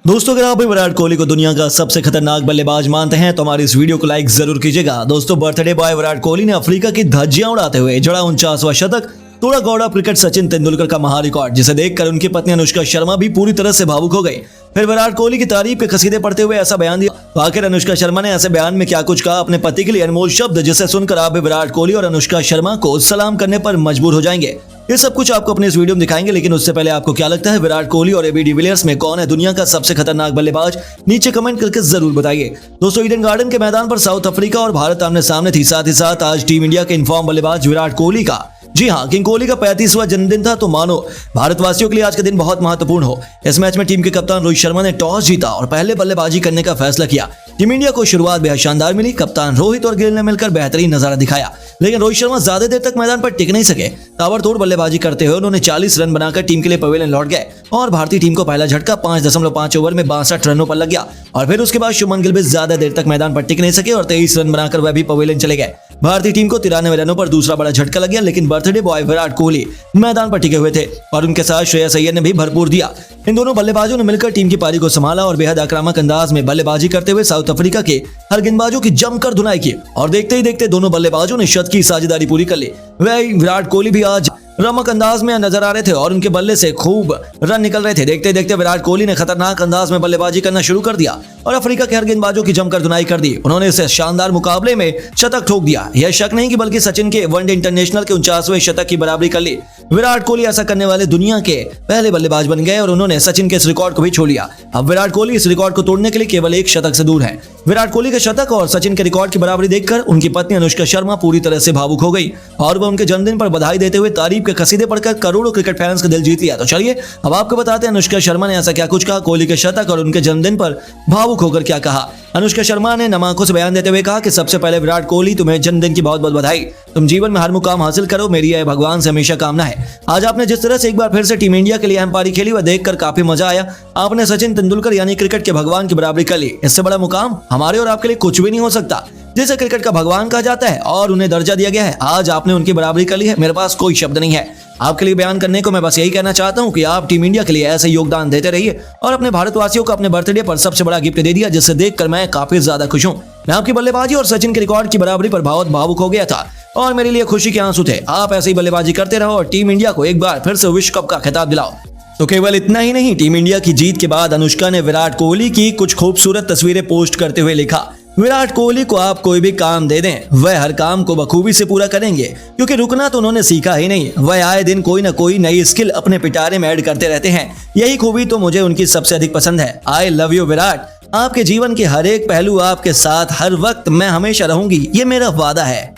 दोस्तों, अगर आप भी विराट कोहली को दुनिया का सबसे खतरनाक बल्लेबाज मानते हैं तो हमारी इस वीडियो को लाइक जरूर कीजिएगा। दोस्तों, बर्थडे बॉय विराट कोहली ने अफ्रीका की धज्जियां उड़ाते हुए जड़ा 49वां शतक, तोड़ा गौड़ा क्रिकेट सचिन तेंदुलकर का महा रिकॉर्ड, जिसे देखकर उनकी पत्नी अनुष्का शर्मा भी पूरी तरह से भावुक हो गई। फिर विराट कोहली की तारीफ के कसीदे पढ़ते हुए ऐसा बयान दिया। तो आखिर अनुष्का शर्मा ने ऐसे बयान में क्या कुछ कहा अपने पति के लिए अनमोल शब्द, जिसे सुनकर आप भी विराट कोहली और अनुष्का शर्मा को सलाम करने पर मजबूर हो जाएंगे। ये सब कुछ आपको अपने इस वीडियो में दिखाएंगे, लेकिन उससे पहले आपको क्या लगता है विराट कोहली और एबी डिविलियर्स में कौन है दुनिया का सबसे खतरनाक बल्लेबाज? नीचे कमेंट करके जरूर बताइए। दोस्तों, ईडन गार्डन के मैदान पर साउथ अफ्रीका और भारत आमने सामने थी। साथ ही साथ आज टीम इंडिया के इनफॉर्म बल्लेबाज विराट कोहली का, जी हाँ, किंग कोहली का 35वां जन्मदिन था। तो मानो भारतवासियों के लिए आज का दिन बहुत महत्वपूर्ण हो। इस मैच में टीम के कप्तान रोहित शर्मा ने टॉस जीता और पहले बल्लेबाजी करने का फैसला किया। टीम इंडिया को शुरुआत बेहद शानदार मिली। कप्तान रोहित और गिल ने मिलकर बेहतरीन नजारा दिखाया, लेकिन रोहित शर्मा ज्यादा देर तक मैदान पर टिक नहीं सके। ताबड़तोड़ बल्लेबाजी करते हुए उन्होंने 40 रन बनाकर टीम के लिए पवेलियन लौट गए और भारतीय टीम को पहला झटका 5.5 ओवर में 62 रनों पर लग गया। और फिर उसके बाद शुभमन गिल भी ज्यादा देर तक मैदान पर टिक नहीं सके और 23 रन बनाकर वह भी पवेलियन चले गए। भारतीय टीम को 93 रनों पर दूसरा बड़ा झटका लग गया, लेकिन बर्थडे बॉय विराट कोहली मैदान पर टिके हुए थे और उनके साथ श्रेयस अय्यर ने भी भरपूर दिया। इन दोनों बल्लेबाजों ने मिलकर टीम की पारी को संभाला और बेहद आक्रामक अंदाज में बल्लेबाजी करते हुए साउथ अफ्रीका के हर गेंदबाजों की जमकर धुनाई की और देखते ही देखते दोनों बल्लेबाजों ने शत की साझेदारी पूरी कर ली। वही विराट कोहली भी आज रमक अंदाज में नजर आ रहे थे और उनके बल्ले से खूब रन निकल रहे थे। देखते देखते विराट कोहली ने खतरनाक अंदाज में बल्लेबाजी करना शुरू कर दिया और अफ्रीका के हर गेंदबाजों की जमकर धुनाई कर दी। उन्होंने इस शानदार मुकाबले में शतक ठोक दिया। यह शक नहीं कि बल्कि सचिन के वनडे इंटरनेशनल के 49वें शतक की बराबरी कर ली। विराट कोहली ऐसा करने वाले दुनिया के पहले बल्लेबाज बन गए और उन्होंने सचिन के इस रिकॉर्ड को भी छोड़ लिया। अब विराट कोहली इस रिकॉर्ड को तोड़ने के लिए केवल एक शतक से दूर है। विराट कोहली के शतक और सचिन के रिकॉर्ड की बराबरी देखकर उनकी पत्नी अनुष्का शर्मा पूरी तरह से भावुक हो गई और वह उनके जन्मदिन पर बधाई देते हुए तारीफ के कसीदे पढ़कर करोड़ों क्रिकेट फैंस का दिल जीत लिया। तो चलिए अब आपको बताते हैं अनुष्का शर्मा ने ऐसा क्या कुछ कहा कोहली के शतक और उनके जन्मदिन पर भावुक होकर क्या कहा। अनुष्का शर्मा ने नम आंखों से बयान देते हुए कहा कि सबसे पहले विराट कोहली, तुम्हें जन्मदिन की बहुत बहुत बधाई। तुम जीवन में हर मुकाम हासिल करो, मेरी यह भगवान से हमेशा कामना है। आज आपने जिस तरह से एक बार फिर से टीम इंडिया के लिए अहम पारी खेली वह देखकर काफी मजा आया। आपने सचिन तेंदुलकर यानी क्रिकेट के भगवान की बराबरी कर ली। इससे बड़ा मुकाम हमारे और आपके लिए कुछ भी नहीं हो सकता। जिसे क्रिकेट का भगवान कहा जाता है और उन्हें दर्जा दिया गया है, आज आपने उनकी बराबरी कर ली है। मेरे पास कोई शब्द नहीं है आपके लिए बयान करने को। मैं बस यही कहना चाहता हूं कि आप टीम इंडिया के लिए ऐसे योगदान देते रहिए और अपने भारतवासियों को अपने बर्थडे पर सबसे बड़ा गिफ्ट दे दिया, जिसे देखकर मैं काफी ज्यादा खुश हूं। मैं आपकी बल्लेबाजी और सचिन के रिकॉर्ड की बराबरी पर बहुत भावुक हो गया था और मेरे लिए खुशी के आंसू थे। आप ऐसे ही बल्लेबाजी करते रहो और टीम इंडिया को एक बार फिर से विश्व कप का खिताब दिलाओ। तो केवल इतना ही नहीं, टीम इंडिया की जीत के बाद अनुष्का ने विराट कोहली की कुछ खूबसूरत तस्वीरें पोस्ट करते हुए लिखा, विराट कोहली को आप कोई भी काम दे दें, वह हर काम को बखूबी से पूरा करेंगे, क्योंकि रुकना तो उन्होंने सीखा ही नहीं। वह आए दिन कोई ना कोई नई स्किल अपने पिटारे में ऐड करते रहते हैं। यही खूबी तो मुझे उनकी सबसे अधिक पसंद है। I love you Virat. आपके जीवन के हर एक पहलू आपके साथ हर वक्त मैं हमेशा रहूंगी, ये मेरा वादा है।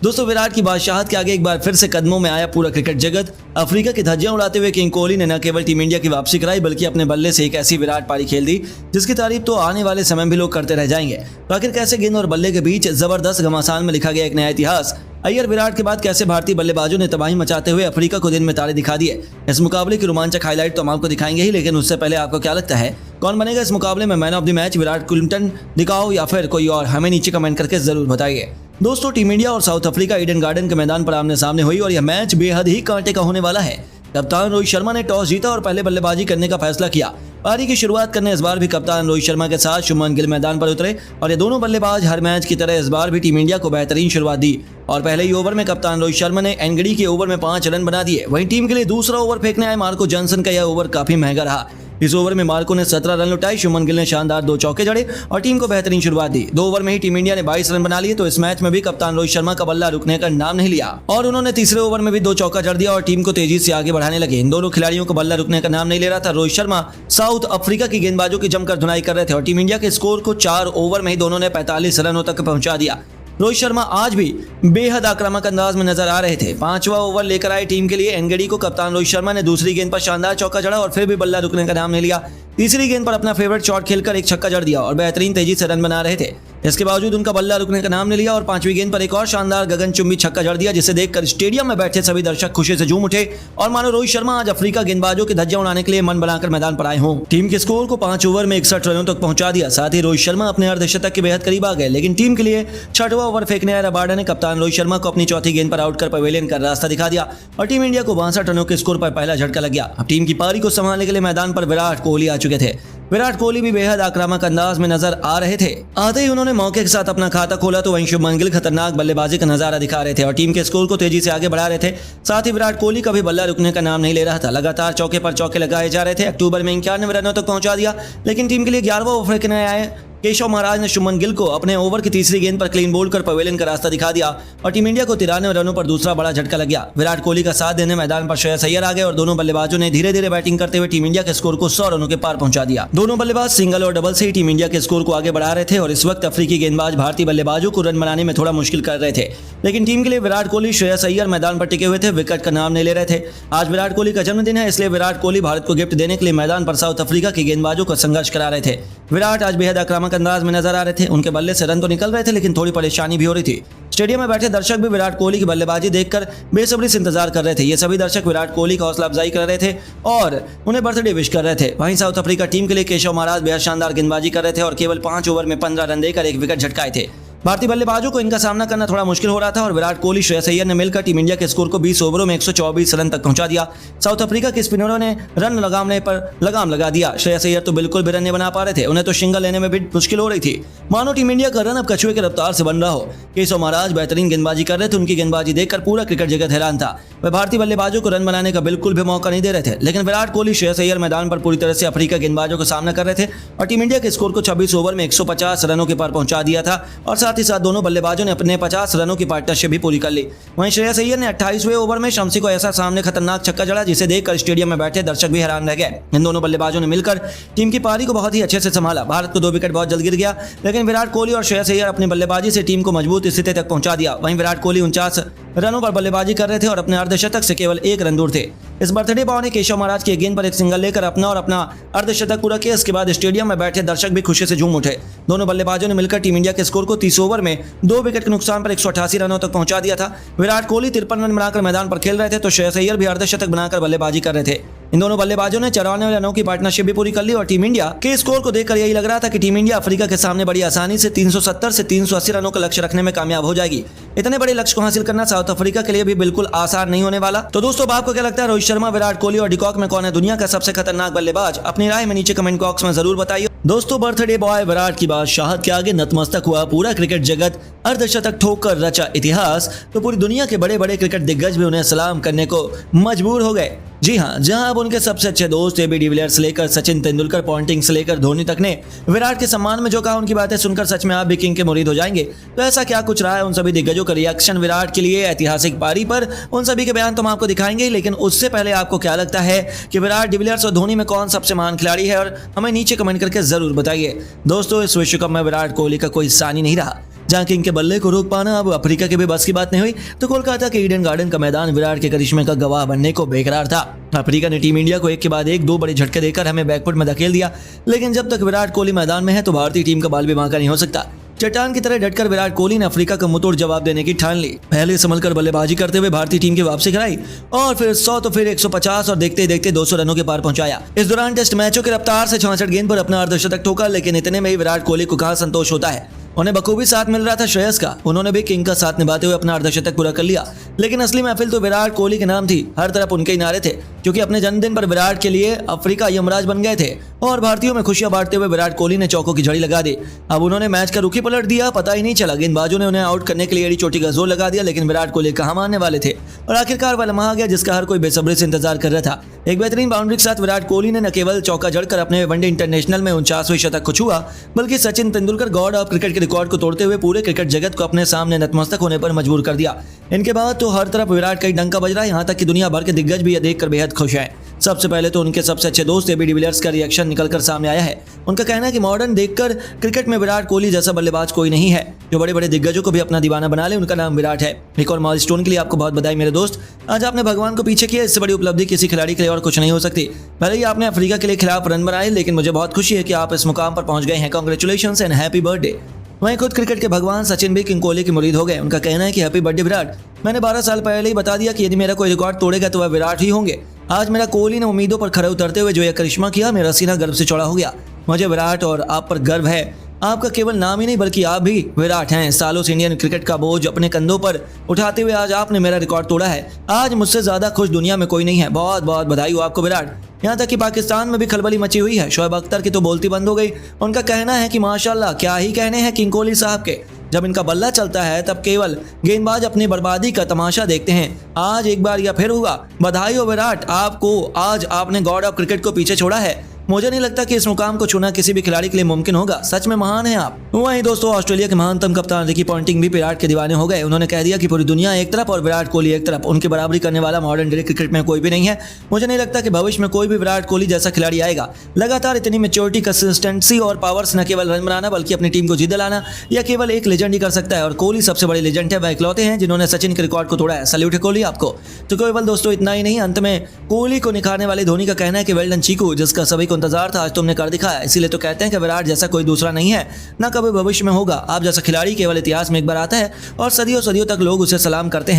दोस्तों, विराट की बादशाहत के आगे एक बार फिर से कदमों में आया पूरा क्रिकेट जगत। अफ्रीका की धज्जियां उड़ाते हुए किंग कोहली ने न केवल टीम इंडिया की वापसी कराई बल्कि अपने बल्ले से एक ऐसी विराट पारी खेल दी जिसकी तारीफ तो आने वाले समय में भी लोग करते रह जाएंगे। तो आखिर कैसे गेंद और बल्ले के बीच जबरदस्त घमासान में लिखा गया एक नया इतिहास। अय्यर विराट के बाद कैसे भारतीय बल्लेबाजों ने तबाही मचाते हुए अफ्रीका को दिन में तारे दिखा दिए। इस मुकाबले की रोमांचक हाईलाइट तो हम आपको दिखाएंगे ही, लेकिन उससे पहले आपको क्या लगता है कौन बनेगा इस मुकाबले में man of the match? Virat Clinton दिखाओ या फिर कोई और? हमें नीचे कमेंट करके जरूर बताइए। दोस्तों, टीम इंडिया और साउथ अफ्रीका ईडन गार्डन के मैदान पर आमने सामने हुई और यह मैच बेहद ही कांटे का होने वाला है। कप्तान रोहित शर्मा ने टॉस जीता और पहले बल्लेबाजी करने का फैसला किया। पारी की शुरुआत करने इस बार भी कप्तान रोहित शर्मा के साथ शुभमन गिल मैदान पर उतरे और ये दोनों बल्लेबाज हर मैच की तरह इस बार भी टीम इंडिया को बेहतरीन शुरुआत दी और पहले ही ओवर में कप्तान रोहित शर्मा ने एनगडी के ओवर में 5 रन बना दिए। वहीं टीम के लिए दूसरा ओवर फेंकने आए मार्को जॉनसन का यह ओवर काफी महंगा रहा। इस ओवर में मार्को ने 17 रन लुटाए, शुभमन गिल ने शानदार 2 चौके जड़े और टीम को बेहतरीन शुरुआत दी। 2 ओवर में ही टीम इंडिया ने 22 रन बना लिए। तो इस मैच में भी कप्तान रोहित शर्मा का बल्ला रुकने का नाम नहीं लिया और उन्होंने तीसरे ओवर में भी 2 चौका जड़ दिया और टीम को तेजी से आगे बढ़ाने लगे। इन दोनों खिलाड़ियों का बल्ला रुकने का नाम नहीं ले रहा था। रोहित शर्मा साउथ अफ्रीका की गेंदबाजों की जमकर धुनाई कर रहे थे और टीम इंडिया के स्कोर को 4 ओवर में ही दोनों ने 45 रनों तक पहुंचा दिया। रोहित शर्मा आज भी बेहद आक्रामक अंदाज में नजर आ रहे थे। 5वां ओवर लेकर आए टीम के लिए एनगडी को कप्तान रोहित शर्मा ने दूसरी गेंद पर शानदार चौका जड़ा और फिर भी बल्ला रुकने का नाम नहीं लिया। तीसरी गेंद पर अपना फेवरेट शॉट खेलकर एक छक्का जड़ दिया और बेहतरीन तेजी से रन बना रहे थे। इसके बावजूद उनका बल्ला रुकने का नाम नहीं लिया और 5वीं गेंद पर एक और शानदार गगनचुंबी छक्का जड़ दिया, जिसे देखकर स्टेडियम में बैठे सभी दर्शक खुशी से झूम उठे और मानो रोहित शर्मा आज अफ्रीका गेंदबाजों की धज्जियां उड़ाने के लिए मन बनाकर मैदान पर आए हों। टीम के स्कोर को 5 ओवर में 61 रनों तक पहुंचा दिया। साथ ही रोहित शर्मा अपने अर्धशतक के बेहद करीब आ गए, लेकिन टीम के लिए 6वां ओवर फेंकने आए रबाडा ने कप्तान रोहित शर्मा को अपनी चौथी गेंद पर आउट कर पवेलियन का रास्ता दिखा दिया और टीम इंडिया को 62 रनों के स्कोर पर पहला झटका लग गया। अब टीम की पारी को संभालने के लिए मैदान पर विराट कोहली आ चुके थे। विराट कोहली भी बेहद आक्रामक अंदाज में नजर आ रहे थे। आते ही उन्होंने मौके के साथ अपना खाता खोला तो वहीं शुभमन गिल खतरनाक बल्लेबाजी का नजारा दिखा रहे थे और टीम के स्कोर को तेजी से आगे बढ़ा रहे थे। साथ ही विराट कोहली का भी बल्ला रुकने का नाम नहीं ले रहा था। लगातार चौके पर चौके लगाए जा रहे थे। अक्टूबर में 91 रनों तक पहुंचा दिया, लेकिन टीम के लिए 11वां ओवर फेंकने आए केशव महाराज ने शुभमन गिल को अपने ओवर की तीसरी गेंद पर क्लीन बोल्ड कर पवेलियन का रास्ता दिखा दिया और टीम इंडिया को 93 रनों पर दूसरा बड़ा झटका लग गया। विराट कोहली का साथ देने मैदान पर श्रेयस अय्यर आ गए और दोनों बल्लेबाजों ने धीरे धीरे बैटिंग करते हुए टीम इंडिया के स्कोर को 100 रनों के पार पहुंचा दिया। दोनों बल्लेबाज सिंगल और डबल से ही टीम इंडिया के स्कोर को आगे बढ़ा रहे थे और इस वक्त अफ्रीकी गेंदबाज भारतीय बल्लेबाजों को रन बनाने में थोड़ा मुश्किल कर रहे थे, लेकिन टीम के लिए विराट कोहली श्रेयस अय्यर मैदान पर टिके हुए थे, विकेट का नाम नहीं ले रहे थे। आज विराट कोहली का जन्मदिन है, इसलिए विराट कोहली भारत को गिफ्ट देने के लिए मैदान पर साउथ अफ्रीका के गेंदबाजों को संघर्ष करा रहे थे। विराट आज बेहद आक्रामक अंदाज में नजर आ रहे थे। उनके बल्ले से रन तो निकल रहे थे, लेकिन थोड़ी परेशानी भी हो रही थी। स्टेडियम में बैठे दर्शक भी विराट कोहली की बल्लेबाजी देखकर बेसब्री से इंतजार कर रहे थे। ये सभी दर्शक विराट कोहली का हौसला अफजाई कर रहे थे और उन्हें बर्थडे विश कर रहे थे। वहीं साउथ अफ्रीका टीम के लिए केशव महाराज बेहद शानदार गेंदबाजी कर रहे थे और केवल 5 ओवर में 15 रन देकर एक विकेट झटकाए थे। भारतीय बल्लेबाजों को इनका सामना करना थोड़ा मुश्किल हो रहा था और विराट कोहली श्रेयस अय्यर ने मिलकर टीम इंडिया के स्कोर को 20 ओवरों में 124 रन तक पहुंचा दिया। साउथ अफ्रीका के स्पिनरों ने रन लगाने पर लगाम लगा दिया। श्रेयस अय्यर तो बिल्कुल भी रन नहीं बना पा रहे थे, उन्हें तो सिंगल लेने में भी मुश्किल हो रही थी। मानो टीम इंडिया का रन अब कछुए की रफ्तार से बन रहा हो। केशव महाराज बेहतरीन गेंदबाजी कर रहे थे। उनकी गेंदबाजी देखकर पूरा क्रिकेट जगत हैरान था। वे भारतीय बल्लेबाजों को रन बनाने का बिल्कुल भी मौका नहीं दे रहे थे, लेकिन विराट कोहली श्रेयस अय्यर मैदान पर पूरी तरह से अफ्रीका गेंदबाजों का सामना कर रहे थे और टीम इंडिया के स्कोर को 26 ओवर में 150 रनों के पार पहुंचा दिया था और साथ ही साथ दोनों बल्लेबाजों ने अपने 50 रनों की पार्टनरशिप भी पूरी कर ली। वहीं श्रेयस अय्यर ने 28वें ओवर में शम्सी को ऐसा सामने खतरनाक छक्का जड़ा, जिसे देखकर स्टेडियम में बैठे दर्शक भी हैरान रह गए। इन दोनों बल्लेबाजों ने मिलकर टीम की पारी को बहुत ही अच्छे से संभाला। भारत को 2 विकेट बहुत जल्द गिर गया, लेकिन विराट कोहली और श्रेयस अय्यर अपनी बल्लेबाजी से टीम को मजबूत स्थिति तक पहुंचा दिया। वहीं विराट कोहली 49 रनों पर बल्लेबाजी कर रहे थे और अपने अर्धशतक से केवल 1 रन दूर थे। इस बर्थडे बॉय ने केशव महाराज की गेंद पर एक सिंगल लेकर अपना अर्धशतक पूरा किया। इसके बाद स्टेडियम में बैठे दर्शक भी खुशी से झूम उठे। दोनों बल्लेबाजों ने मिलकर टीम इंडिया के स्कोर को 30 ओवर में 2 विकेट के नुकसान पर 188 रनों तक पहुंचा दिया था। विराट कोहली 53 रन बनाकर मैदान पर खेल रहे थे तो श्रेयस अय्यर भी अर्धशतक बनाकर बल्लेबाजी कर रहे थे। इन दोनों बल्लेबाजों ने 94 रनों की पार्टनरशिप भी पूरी कर ली और टीम इंडिया के स्कोर को देखकर यही लग रहा था कि टीम इंडिया अफ्रीका के सामने बड़ी आसानी से 370 से 380 रनों का लक्ष्य रखने में कामयाब हो जाएगी। इतने बड़े लक्ष्य को हासिल करना साउथ अफ्रीका के लिए भी बिल्कुल आसान नहीं होने वाला। तो दोस्तों, आपको क्या लगता है, रोहित शर्मा, विराट कोहली और डिकॉक में कौन है दुनिया का सबसे खतरनाक बल्लेबाज? अपनी राय में नीचे कमेंट बॉक्स में जरूर बताइए। दोस्तों, बर्थडे बॉय विराट की बादशाहत के आगे नतमस्तक हुआ पूरा क्रिकेट जगत। अर्धशतक ठोककर रचा इतिहास तो पूरी दुनिया के बड़े बड़े क्रिकेट दिग्गज भी उन्हें सलाम करने को मजबूर हो गए। जी हाँ, जहां अब उनके सबसे अच्छे दोस्त एबी डिविलियर्स से लेकर सचिन तेंदुलकर, पॉन्टिंग से लेकर धोनी तक ने विराट के सम्मान में जो कहा, उनकी बातें सुनकर सच में आप भी किंग के मुरीद हो जाएंगे। तो ऐसा क्या कुछ रहा है उन सभी दिग्गजों का रिएक्शन विराट के लिए ऐतिहासिक पारी पर? उन सभी के बयान तो हम आपको दिखाएंगे, लेकिन उससे पहले आपको क्या लगता है कि विराट, डिविलियर्स और धोनी में कौन सबसे महान खिलाड़ी है? और हमें नीचे कमेंट करके जरूर बताइए। दोस्तों, इस विश्व कप में विराट कोहली का कोई सानी नहीं रहा। जहां किंग के बल्ले को रोक पाना अब अफ्रीका के भी बस की बात नहीं हुई, तो कोलकाता के ईडन गार्डन का मैदान विराट के करिश्मे का गवाह बनने को बेकरार था। अफ्रीका ने टीम इंडिया को एक के बाद एक 2 बड़े झटके देकर हमें बैकफुट में धकेल दिया, लेकिन जब तक विराट कोहली मैदान में है तो भारतीय टीम का बाल भी बांका नहीं हो सकता। चट्टान की तरह डटकर विराट कोहली ने अफ्रीका का मुंहतोड़ जवाब देने की ठान ली। पहले संभलकर बल्लेबाजी करते हुए भारतीय टीम की वापसी कराई और फिर 100 तो फिर 150 और देखते देखते 200 रनों के पार पहुंचाया। इस दौरान टेस्ट मैचों की रफ्तार से 66 गेंद पर अपना अर्धशतक ठोका, लेकिन इतने में ही विराट कोहली को कहां संतोष होता है। उन्हें बखूबी साथ मिल रहा था श्रेयस का। उन्होंने भी किंग का साथ निभाते हुए अपना अर्धशतक पूरा कर लिया, लेकिन असली महफिल तो विराट कोहली के नाम थी। हर तरफ उनके ही नारे थे, क्योंकि अपने जन्मदिन पर विराट के लिए अफ्रीका यमराज बन गए थे और भारतीयों में खुशियां बांटते हुए विराट कोहली ने चौकों की झड़ी लगा दी। अब उन्होंने मैच का रुख ही पलट दिया, पता ही नहीं चला। गेंदबाजों ने उन्हें आउट करने के लिए एड़ी चोटी का जोर लगा दिया, लेकिन विराट कोहली कहां मानने वाले थे और आखिरकार वह लम्हा आ गया जिसका हर कोई बेसब्री से इंतजार कर रहा था। एक बेहतरीन बाउंड्री के साथ विराट कोहली ने न केवल चौका जड़कर अपने वनडे इंटरनेशनल में 49वें शतक को छुआ, बल्कि Sachin Tendulkar God of cricket के रिकॉर्ड को तोड़ते हुए पूरे क्रिकेट जगत को अपने सामने नतमस्तक होने पर मजबूर कर दिया। इनके बाद तो हर तरफ विराट का ही डंका बज रहा है, यहाँ तक कि दुनिया भर के दिग्गज भी यह देखकर बेहद खुश हैं। सबसे पहले तो उनके सबसे अच्छे दोस्त एबी डिविलियर्स का रिएक्शन निकलकर सामने आया है। उनका कहना है कि मॉडर्न देखकर क्रिकेट में विराट कोहली जैसा बल्लेबाज कोई नहीं है जो बड़े बड़े दिग्गजों को भी अपना दीवाना बना ले। उनका नाम विराट है। एक और माइलस्टोन के लिए आपको बहुत बधाई मेरे दोस्त। आज आपने भगवान को पीछे किया। इससे बड़ी उपलब्धि किसी खिलाड़ी के लिए और कुछ नहीं हो सकती। भले ही आपने अफ्रीका के लिए खिलाफ रन बनाए, लेकिन मुझे बहुत खुशी है कि आप इस मुकाम पर पहुंच गए हैं। Congratulations and happy birthday. वहीं खुद क्रिकेट के भगवान सचिन भी किंग कोहली के मुरीद हो गए। उनका कहना है कि हैप्पी बर्थडे विराट, मैंने 12 साल पहले ही बता दिया कि यदि मेरा कोई रिकॉर्ड तोड़ेगा तो वह विराट ही होंगे। आज मेरा कोहली ने उम्मीदों पर खरे उतरते हुए जो यह करिश्मा किया, मेरा सीना गर्व से चौड़ा हो गया। मुझे विराट और आप पर गर्व है। आपका केवल नाम ही नहीं बल्कि आप भी विराट हैं। सालों से इंडियन क्रिकेट का बोझ अपने कंधों पर उठाते हुए आज आपने मेरा रिकॉर्ड तोड़ा है। आज मुझसे ज्यादा खुश दुनिया में कोई नहीं है। बहुत बहुत बधाई हो आपको विराट। यहाँ तक कि पाकिस्तान में भी खलबली मची हुई है। शोएब अख्तर की तो बोलती बंद हो गई। उनका कहना है कि माशाल्लाह, क्या ही कहने हैं किंग कोहली साहब के। जब इनका बल्ला चलता है तब केवल गेंदबाज अपनी बर्बादी का तमाशा देखते हैं। आज एक बार यह फिर हुआ। बधाई हो विराट आपको, आज आपने गॉड ऑफ क्रिकेट को पीछे छोड़ा है। मुझे नहीं लगता कि इस मुकाम को छूना किसी भी खिलाड़ी के लिए मुमकिन होगा। सच में महान है आप। वहीं दोस्तों, ऑस्ट्रेलिया के महानतम कप्तान रिकी पॉन्टिंग भी विराट के दीवाने हो गए। उन्होंने कह दिया कि पूरी दुनिया एक तरफ और विराट कोहली एक तरफ, उनकी बराबरी करने वाला मॉडर्न डे क्रिकेट में कोई भी नहीं है। मुझे नहीं लगता कि भविष्य में कोई भी विराट कोहली जैसा खिलाड़ी आएगा। लगातार इतनी मैच्योरिटी, कंसिस्टेंसी और पावर्स न केवल रन बनाना बल्कि अपनी टीम को जीत दिलाना, यह केवल एक लेजेंड ही कर सकता है। और कोहली सबसे बड़े लेजेंड है। वह इकलौते हैं जिन्होंने सचिन के रिकॉर्ड को तोड़ा है। सैल्यूट है कोहली आपको। तो केवल दोस्तों इतना ही नहीं, अंत में कोहली को निखारने वाले धोनी का कहना है कि वेल डन चीकू, जिसका सभी को इंतजार था आज तुमने कर दिखाया। इसीलिए तो कहते हैं कि विराट जैसा कोई दूसरा नहीं है, ना कभी भविष्य में होगा। आप जैसा खिलाड़ी केवल इतिहास में एक बार आता है और सदियों सदियों तक लोग उसे सलाम करते हैं।